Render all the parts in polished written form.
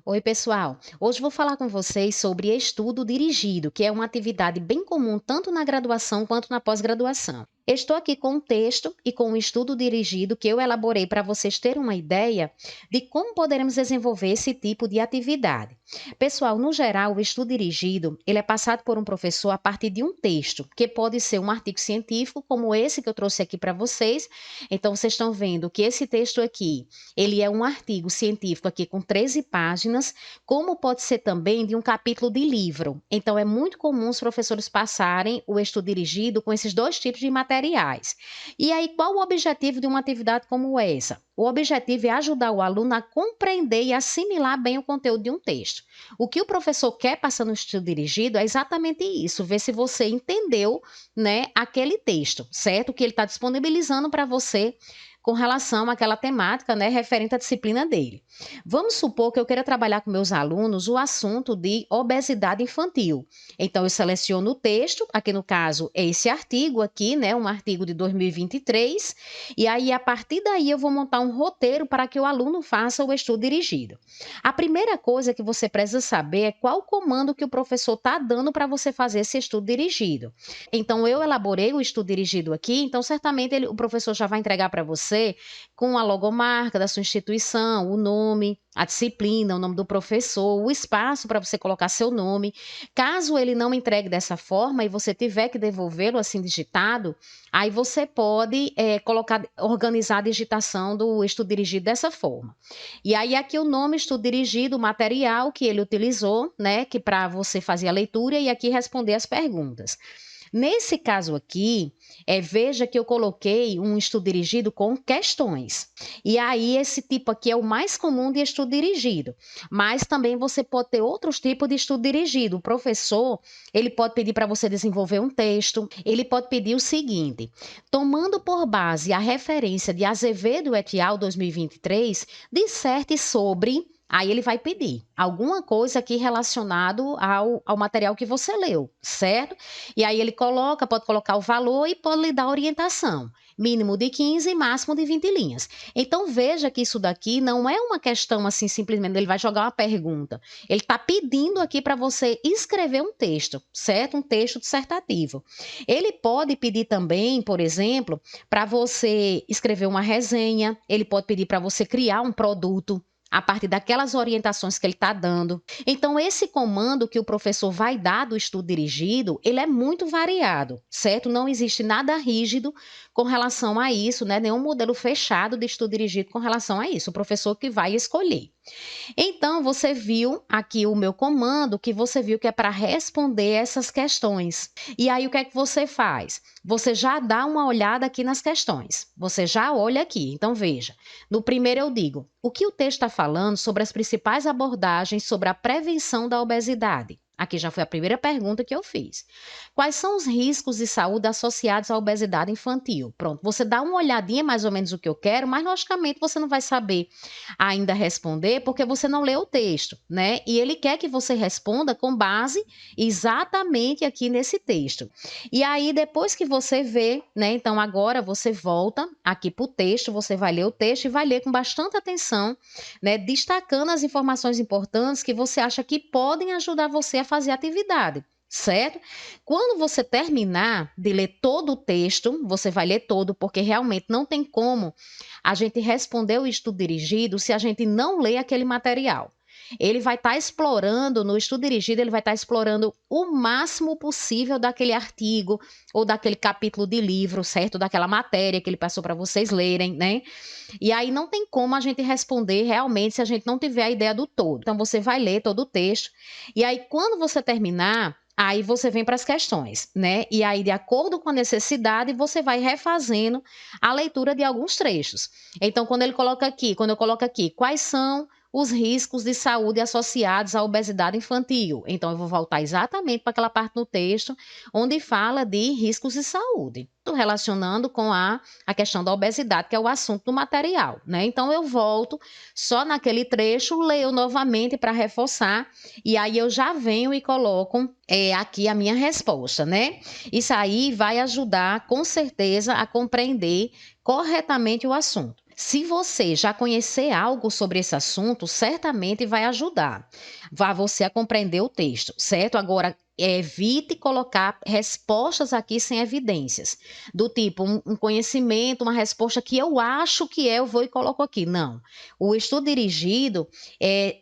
Oi, pessoal. Hoje vou falar com vocês sobre estudo dirigido, que é uma atividade bem comum tanto na graduação quanto na pós-graduação. Estou aqui com um texto e com um estudo dirigido que eu elaborei para vocês terem uma ideia de como poderemos desenvolver esse tipo de atividade. Pessoal, no geral, o estudo dirigido, ele é passado por um professor a partir de um texto, que pode ser um artigo científico, como esse que eu trouxe aqui para vocês. Então, vocês estão vendo que esse texto aqui, ele é um artigo científico aqui com 13 páginas, como pode ser também de um capítulo de livro. Então, é muito comum os professores passarem o estudo dirigido com esses dois tipos de materiais. E aí, qual o objetivo de uma atividade como essa? O objetivo é ajudar o aluno a compreender e assimilar bem o conteúdo de um texto. O que o professor quer passar no estudo dirigido é exatamente isso, ver se você entendeu, né, aquele texto, certo? Que ele está disponibilizando para você com relação àquela temática, né, referente à disciplina dele. Vamos supor que eu queira trabalhar com meus alunos o assunto de obesidade infantil. Então, eu seleciono o texto, aqui no caso é esse artigo aqui, né, um artigo de 2023, e aí a partir daí eu vou montar um roteiro para que o aluno faça o estudo dirigido. A primeira coisa que você precisa saber é qual comando que o professor está dando para você fazer esse estudo dirigido. Então, eu elaborei o estudo dirigido aqui, então certamente o professor já vai entregar para você com a logomarca da sua instituição, o nome, a disciplina, o nome do professor, o espaço para você colocar seu nome. Caso ele não entregue dessa forma e você tiver que devolvê-lo assim digitado, aí você pode organizar a digitação do estudo dirigido dessa forma. E aí aqui o nome estudo dirigido, o material que ele utilizou, né, que para você fazer a leitura e aqui responder as perguntas. Nesse caso aqui, veja que eu coloquei um estudo dirigido com questões. E aí, esse tipo aqui é o mais comum de estudo dirigido. Mas também você pode ter outros tipos de estudo dirigido. O professor, ele pode pedir para você desenvolver um texto. Ele pode pedir o seguinte: tomando por base a referência de Azevedo et al. 2023, disserte sobre. Aí ele vai pedir alguma coisa aqui relacionado ao material que você leu, certo? E aí ele pode colocar o valor e pode lhe dar orientação. Mínimo de 15 e máximo de 20 linhas. Então veja que isso daqui não é uma questão assim, simplesmente ele vai jogar uma pergunta. Ele está pedindo aqui para você escrever um texto, certo? Um texto dissertativo. Ele pode pedir também, por exemplo, para você escrever uma resenha, ele pode pedir para você criar um produto a partir daquelas orientações que ele está dando. Então, esse comando que o professor vai dar do estudo dirigido, ele é muito variado, certo? Não existe nada rígido com relação a isso, né? Nenhum modelo fechado de estudo dirigido com relação a isso. O professor que vai escolher. Então, você viu aqui o meu comando, que você viu que é para responder essas questões. E aí, o que é que você faz? Você já dá uma olhada aqui nas questões. Você já olha aqui. Então, veja. No primeiro eu digo, o que o texto está falando sobre as principais abordagens sobre a prevenção da obesidade? Aqui já foi a primeira pergunta que eu fiz. Quais são os riscos de saúde associados à obesidade infantil? Pronto, você dá uma olhadinha mais ou menos o que eu quero, mas logicamente você não vai saber ainda responder porque você não leu o texto, né? E ele quer que você responda com base exatamente aqui nesse texto. E aí, depois que você vê, né? Então agora você volta aqui para o texto, você vai ler o texto e vai ler com bastante atenção, né? Destacando as informações importantes que você acha que podem ajudar você a fazer a atividade. Certo? Quando você terminar de ler todo o texto, você vai ler todo, porque realmente não tem como a gente responder o estudo dirigido se a gente não lê aquele material. Ele vai estar explorando, no estudo dirigido, ele vai estar explorando o máximo possível daquele artigo ou daquele capítulo de livro, certo? Daquela matéria que ele passou para vocês lerem, né? E aí não tem como a gente responder realmente se a gente não tiver a ideia do todo. Então você vai ler todo o texto e aí quando você terminar, aí você vem para as questões, né? E aí, de acordo com a necessidade, você vai refazendo a leitura de alguns trechos. Então, quando eu coloco aqui, quais são os riscos de saúde associados à obesidade infantil? Então, eu vou voltar exatamente para aquela parte do texto onde fala de riscos de saúde. Estou relacionando com a questão da obesidade, que é o assunto do material, né? Então, eu volto só naquele trecho, leio novamente para reforçar, e aí eu já venho e coloco aqui a minha resposta, né? Isso aí vai ajudar, com certeza, a compreender corretamente o assunto. Se você já conhecer algo sobre esse assunto, certamente vai ajudar você a compreender o texto, certo? Agora, evite colocar respostas aqui sem evidências, do tipo um conhecimento, uma resposta que eu acho que é, eu vou e coloco aqui. Não. O estudo dirigido,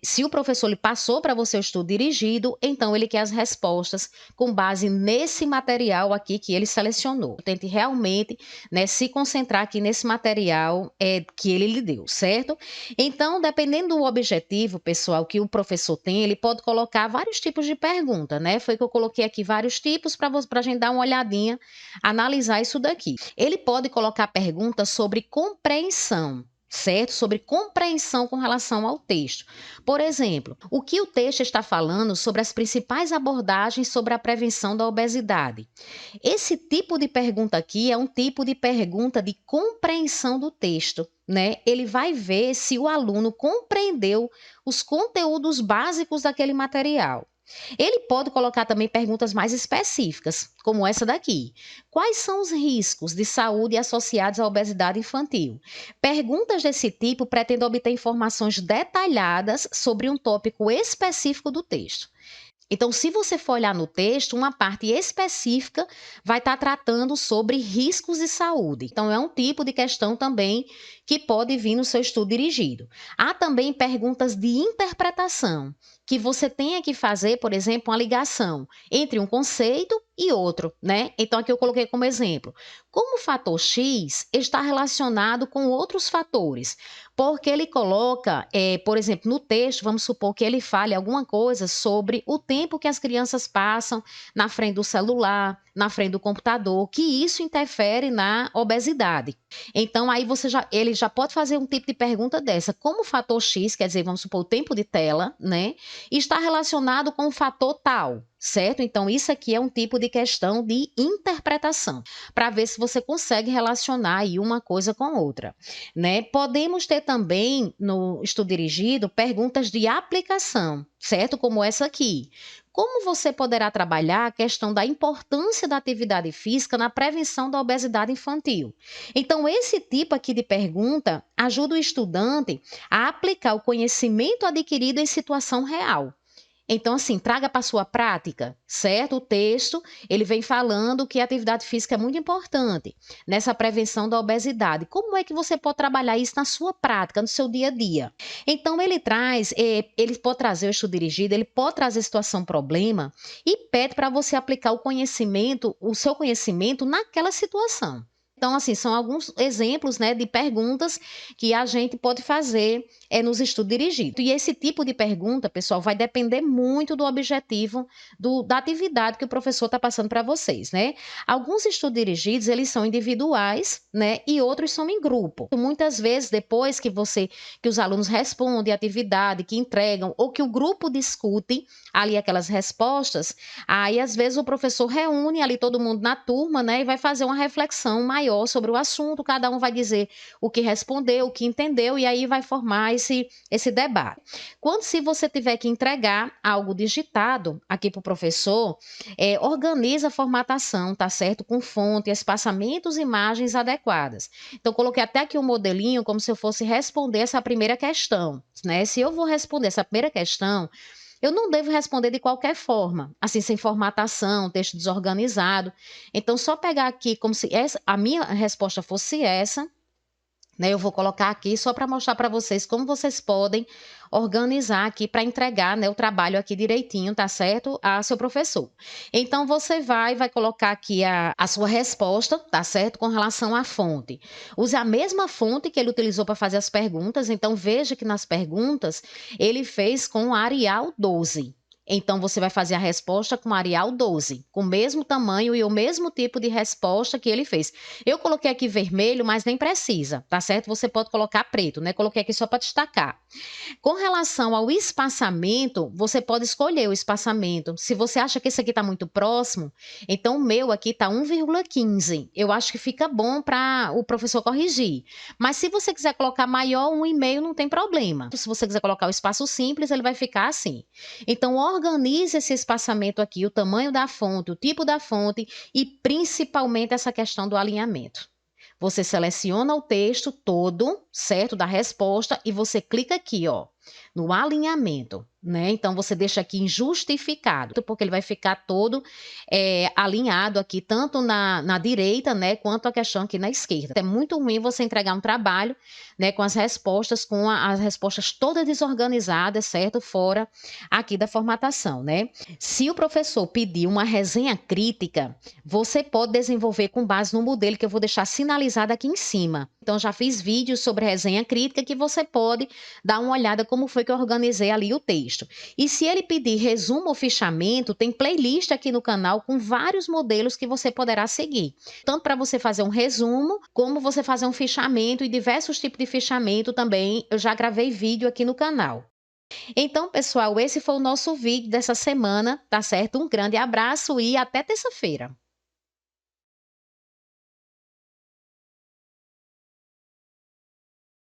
se o professor lhe passou para você o estudo dirigido, então ele quer as respostas com base nesse material aqui que ele selecionou. Tente realmente, né, se concentrar aqui nesse material que ele lhe deu, certo? Então, dependendo do objetivo, pessoal, que o professor tem, ele pode colocar vários tipos de pergunta, né? Foi que eu coloquei aqui vários tipos para a gente dar uma olhadinha, analisar isso daqui. Ele pode colocar perguntas sobre compreensão, certo? Sobre compreensão com relação ao texto. Por exemplo, o que o texto está falando sobre as principais abordagens sobre a prevenção da obesidade? Esse tipo de pergunta aqui é um tipo de pergunta de compreensão do texto, né? Ele vai ver se o aluno compreendeu os conteúdos básicos daquele material. Ele pode colocar também perguntas mais específicas, como essa daqui. Quais são os riscos de saúde associados à obesidade infantil? Perguntas desse tipo pretendem obter informações detalhadas sobre um tópico específico do texto. Então, se você for olhar no texto, uma parte específica vai estar tratando sobre riscos de saúde. Então, é um tipo de questão também que pode vir no seu estudo dirigido. Há também perguntas de interpretação, que você tenha que fazer, por exemplo, uma ligação entre um conceito e outro, né? Então, aqui eu coloquei como exemplo. Como o fator X está relacionado com outros fatores? Porque ele coloca, por exemplo, no texto, vamos supor que ele fale alguma coisa sobre o tempo que as crianças passam na frente do celular, na frente do computador, que isso interfere na obesidade. Então, aí ele já pode fazer um tipo de pergunta dessa. Como o fator X, quer dizer, vamos supor, o tempo de tela, né, está relacionado com o fator tal, certo? Então, isso aqui é um tipo de questão de interpretação, para ver se você consegue relacionar aí uma coisa com outra, né? Podemos ter também, no estudo dirigido, perguntas de aplicação, certo? Como essa aqui. Como você poderá trabalhar a questão da importância da atividade física na prevenção da obesidade infantil? Então, esse tipo aqui de pergunta ajuda o estudante a aplicar o conhecimento adquirido em situação real. Então, assim, traga para a sua prática, certo? O texto, ele vem falando que a atividade física é muito importante nessa prevenção da obesidade. Como é que você pode trabalhar isso na sua prática, no seu dia a dia? Então, ele pode trazer o estudo dirigido, ele pode trazer situação problema e pede para você aplicar o seu conhecimento naquela situação. Então, assim, são alguns exemplos, né, de perguntas que a gente pode fazer nos estudos dirigidos. E esse tipo de pergunta, pessoal, vai depender muito do objetivo da atividade que o professor está passando para vocês, né? Alguns estudos dirigidos, eles são individuais, né, e outros são em grupo. Muitas vezes, depois que os alunos respondem a atividade, que entregam, ou que o grupo discute ali aquelas respostas, aí às vezes o professor reúne ali todo mundo na turma, né, e vai fazer uma reflexão maior sobre o assunto, cada um vai dizer o que respondeu, o que entendeu, e aí vai formar esse debate. Se você tiver que entregar algo digitado aqui para o professor, organiza a formatação, tá certo? Com fonte, espaçamentos, imagens adequadas. Então, coloquei até aqui um modelinho como se eu fosse responder essa primeira questão, né? Se eu vou responder essa primeira questão, eu não devo responder de qualquer forma, assim, sem formatação, texto desorganizado. Então, só pegar aqui como se a minha resposta fosse essa, né? Eu vou colocar aqui só para mostrar para vocês como vocês podem organizar aqui para entregar, né, o trabalho aqui direitinho, tá certo? A seu professor. Então, você vai colocar aqui a sua resposta, tá certo? Com relação à fonte. Use a mesma fonte que ele utilizou para fazer as perguntas. Então, veja que nas perguntas ele fez com Arial 12. Então, você vai fazer a resposta com Arial 12, com o mesmo tamanho e o mesmo tipo de resposta que ele fez. Eu coloquei aqui vermelho, mas nem precisa, tá certo? Você pode colocar preto, né? Coloquei aqui só para destacar. Com relação ao espaçamento, você pode escolher o espaçamento. Se você acha que esse aqui está muito próximo, então o meu aqui está 1,15. Eu acho que fica bom para o professor corrigir. Mas se você quiser colocar maior, 1,5 não tem problema. Se você quiser colocar o espaço simples, ele vai ficar assim. Então, organize esse espaçamento aqui, o tamanho da fonte, o tipo da fonte e principalmente essa questão do alinhamento. Você seleciona o texto todo, certo? Da resposta e você clica aqui, ó, no alinhamento, né? Então, você deixa aqui em justificado, porque ele vai ficar todo alinhado aqui, tanto na direita, né, quanto a questão aqui na esquerda. É muito ruim você entregar um trabalho, né, com as respostas, as respostas todas desorganizadas, certo? Fora aqui da formatação, né? Se o professor pedir uma resenha crítica, você pode desenvolver com base no modelo que eu vou deixar sinalizado aqui em cima. Então, já fiz vídeos sobre resenha crítica que você pode dar uma olhada como foi que eu organizei ali o texto. E se ele pedir resumo ou fichamento, tem playlist aqui no canal com vários modelos que você poderá seguir. Tanto para você fazer um resumo, como você fazer um fichamento e diversos tipos de fichamento também. Eu já gravei vídeo aqui no canal. Então, pessoal, esse foi o nosso vídeo dessa semana, tá certo? Um grande abraço e até terça-feira.